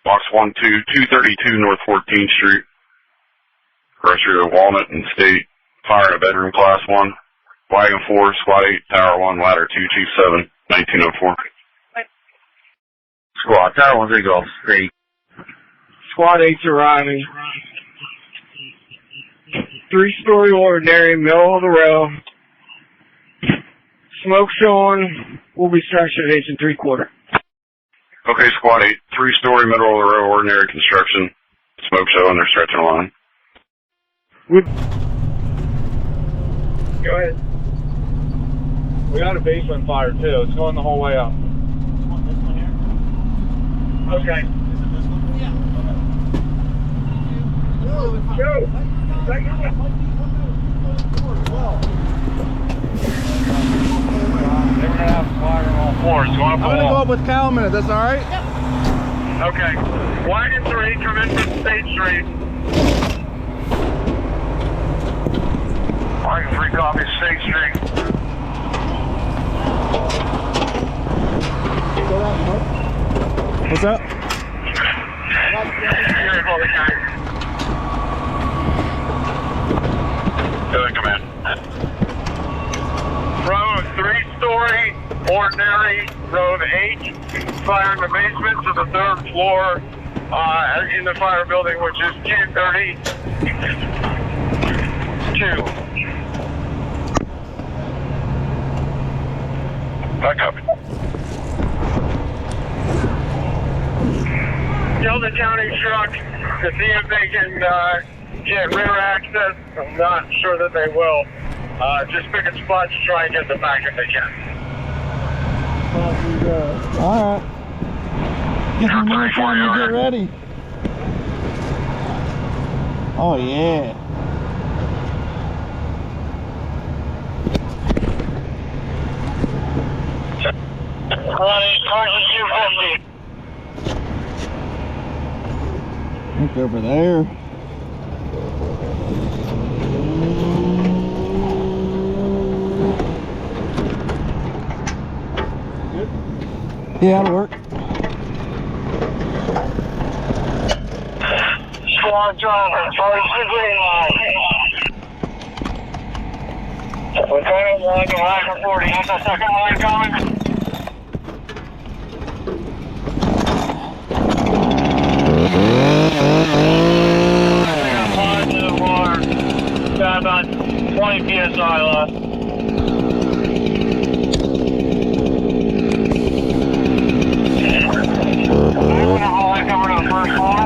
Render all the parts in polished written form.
Box 232 North 14th Street. Grocery of Walnut and State. Fire in a bedroom, Class 1. Wagon 4, Squad 8, Tower 1, Ladder 227, 1904. Squad, Tower 1's Golf State. Squad 8's arriving. 3-story ordinary, middle of the row. Smoke showing. We'll be stretched at 8 3/4. Okay, Squad 8, 3-story, middle of the row, ordinary construction. Smoke show, and they're stretching along. Go ahead. We got a basement fire too. It's going the whole way up. This one here? Okay. Is it this one? Yeah. Okay. Go. They're gonna have fire on all floors. You want to I'm gonna go up with Cal a minute. That's all right? Yep. Okay. Wagon 3, come in from State Street. Wagon 3, copy State Street. What's up? Here, hold the guy. Go ahead, come in. Row 3-story, ordinary, row 8. Fire in the basement to the 3rd floor in the fire building, which is 232. Back up. Tell the county truck to see if they can get rear access. I'm not sure that they will. Just pick a spot to try and get them back if they can. All right. Get some more time to get ready. Oh yeah. Look over there. Good? Yeah, that'll work. Squad driver, charge the green line. Lieutenant 1 to Wagon 40, that's the second line coming. Positive alarm. Got about 20 PSI left. I'm gonna haul that cover to the 1st floor.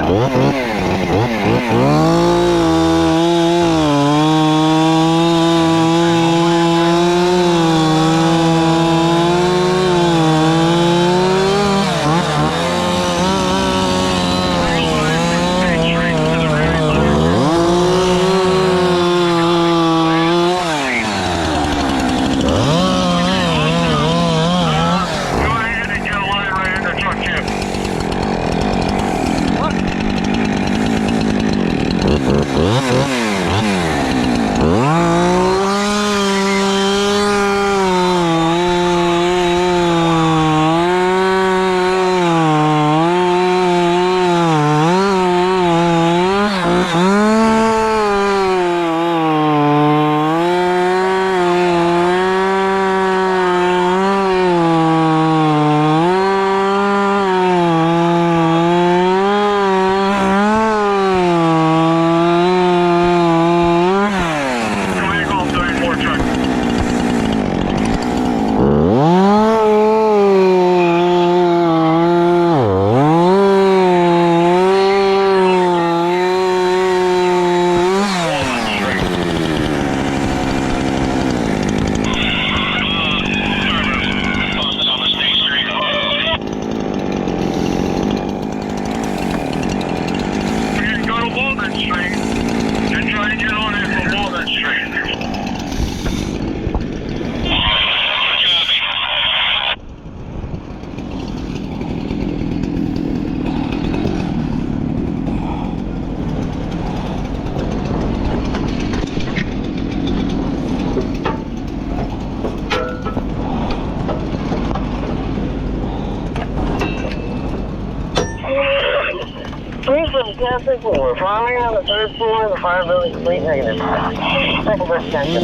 Service Casting 4. Firing on the 3rd floor of the fire building, complete negative. Second breath attention.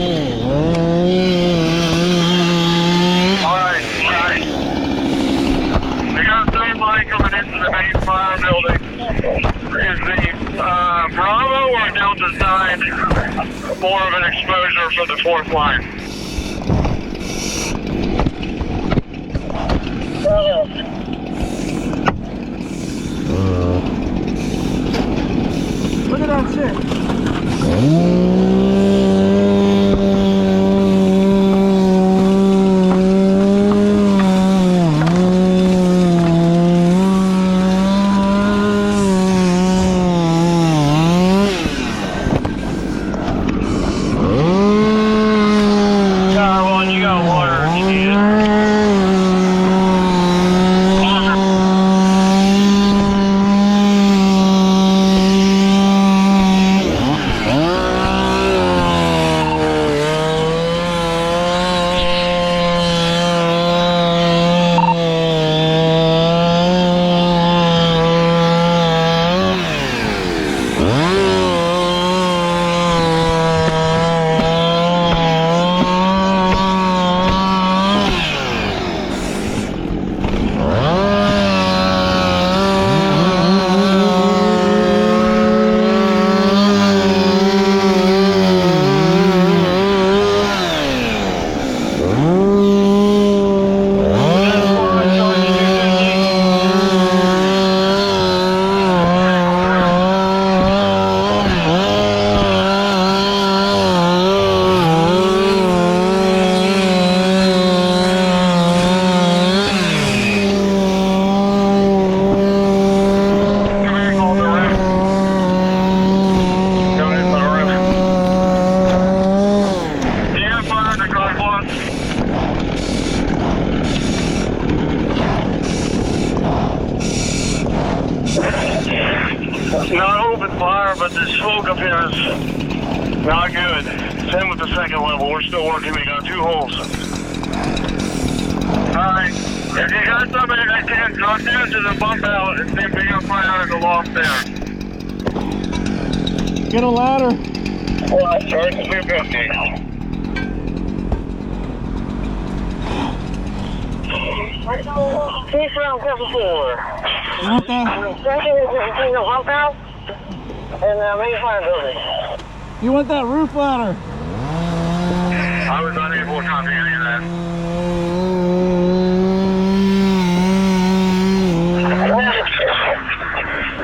Alright, alright. We got 3rd line coming into the main fire building. Is the Bravo or Delta side more of an exposure for the 4th line? Look at that shit. Not open fire, but the smoke up here is not good. Same with the 2nd level. We're still working. We got 2 holes. Alright. If you got somebody that can drop down to the bump out and see if we can find out the loft there. Get a ladder. Well, charge the 250. Keep from cover 4. You want that? Second is between the bump out and the main fire building. You want that roof ladder? I was unable to copy any of that.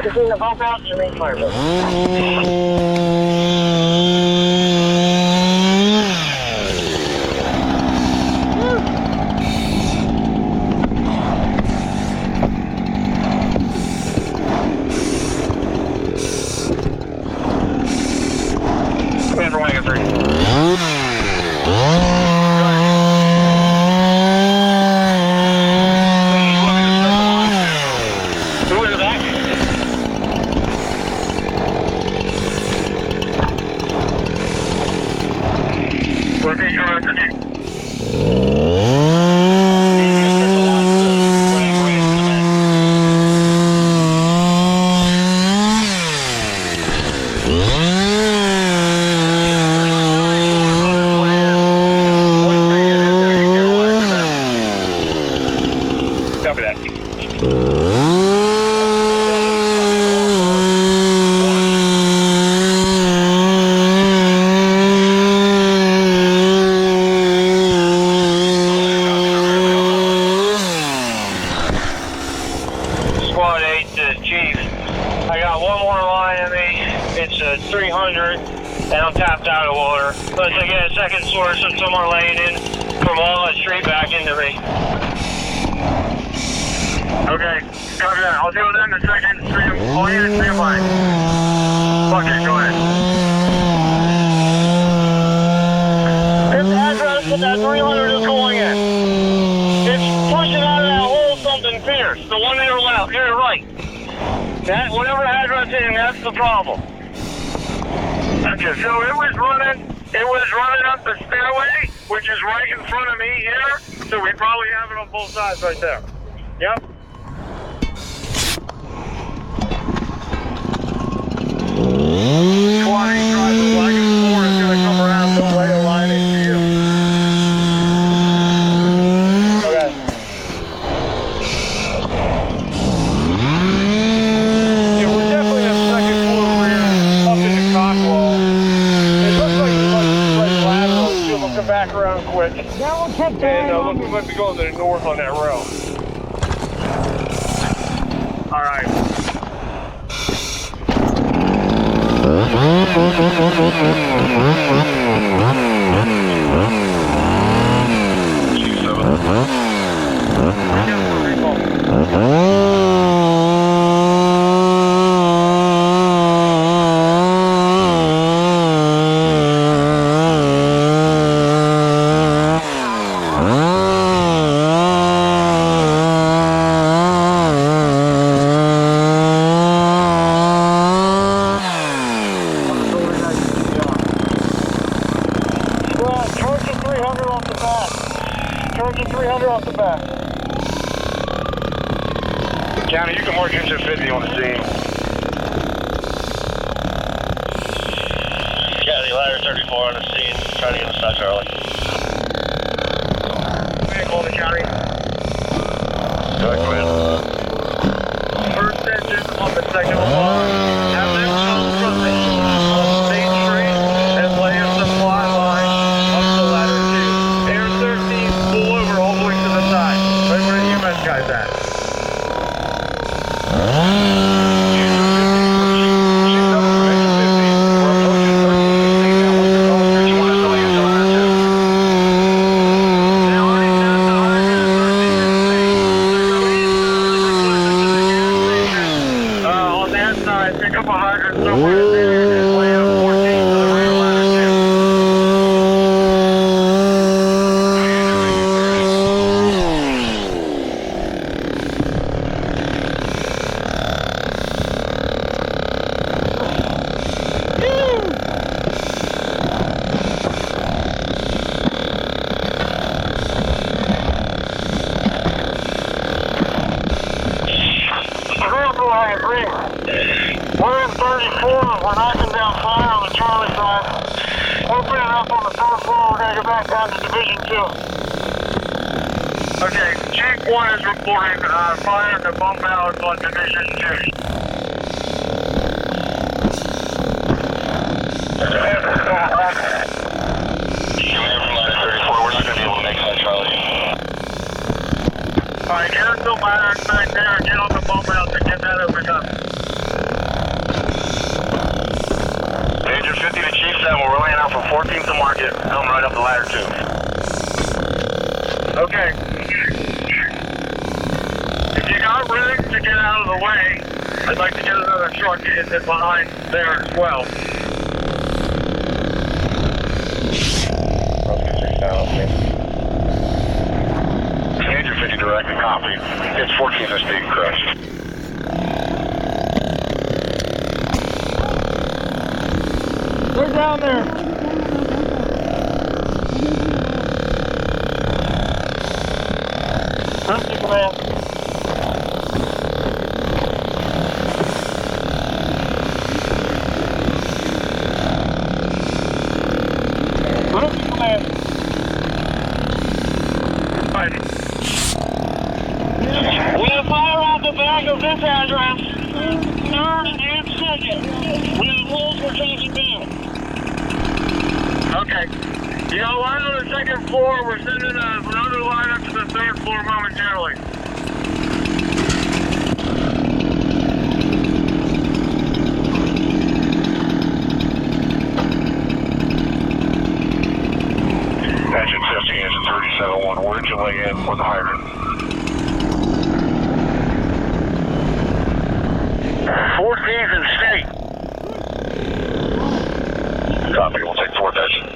Between the bump out and the main fire building. Commander Wagon 3. Repeat your record. Copy that. Squad 8 to Chief. I got one more line in me. It's a 300, and I'm tapped out of water. Unless I get a second source of someone laying in from Walnut Street back into me. Okay, copy that. I'll deal with that in a second. All units stand by. Fuck it, go ahead. This address that that 300 is going in. It's pushing out of that hole something fierce. The one to your left, your right. That whatever address is in, that's the problem. Okay, so it was running up the stairway, which is right in front of me here. So we probably have it on both sides right there. Yep. 20, drive the wagon 4 is going to come around, they'll lay a line into you. Okay. Yeah, we're definitely on second floor rear, up in the cock wall. It looks like lateral, so we'll come back around quick. That one kept And look, we might be going to the north on that row. All right. Charging 300 off the back. Charging 300 off the back. County, you can mark engine 50 on the scene. County, ladder 34 on the scene. Trying to get inside Charlie. Vehicle in the county. Direct command. First engine on the second alarm. Have them come from the east on State Street and lay a supply line up to ladder 2. Air 13, pull over all the way to the side. Right where the EMS guy's at. On that side, pick up a hydrant somewhere there and lay up 14 to the rear ladder 2. We're in 34, we're knocking down fire on the Charlie side. Open it up on the 3rd floor, we're going to go back down to Division 2. Okay, Chief 1 is reporting fire at the bump out on Division 2. Alright, get us the ladder back there and get on the bump out to get that opened up. Engine 50 to Chief 7, we're laying out for 14th to market, come right up the ladder 2. Okay. If you got rigs to get out of the way, I'd like to get another truck in behind there as well. Engine 50 direct and copy. It's 14th and State Crest. They're down there. Trustee command. Trustee command. We have fire off the back of this address. 3rd and 2nd. We have holes we're chasing down. Okay. You got a line on the 2nd floor. We're sending another line up to the 3rd floor momentarily. Engine 50, engine 37-1. Where'd you lay in with the hydrant? 14th and State. Copy, we'll take 4th engine.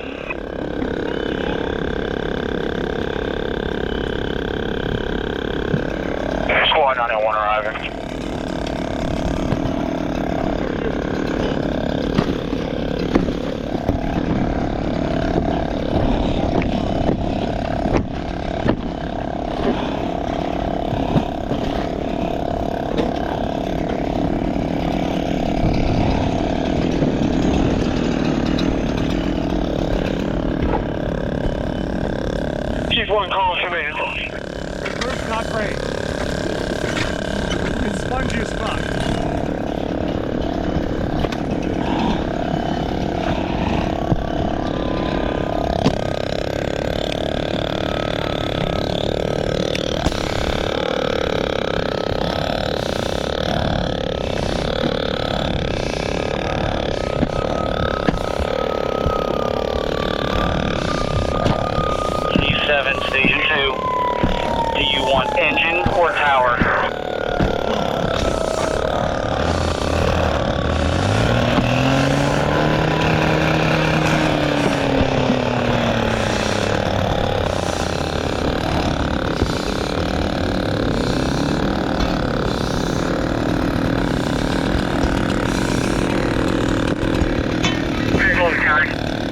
Squad 901 arriving. Station 2. Do you want engine or tower? Visual, County.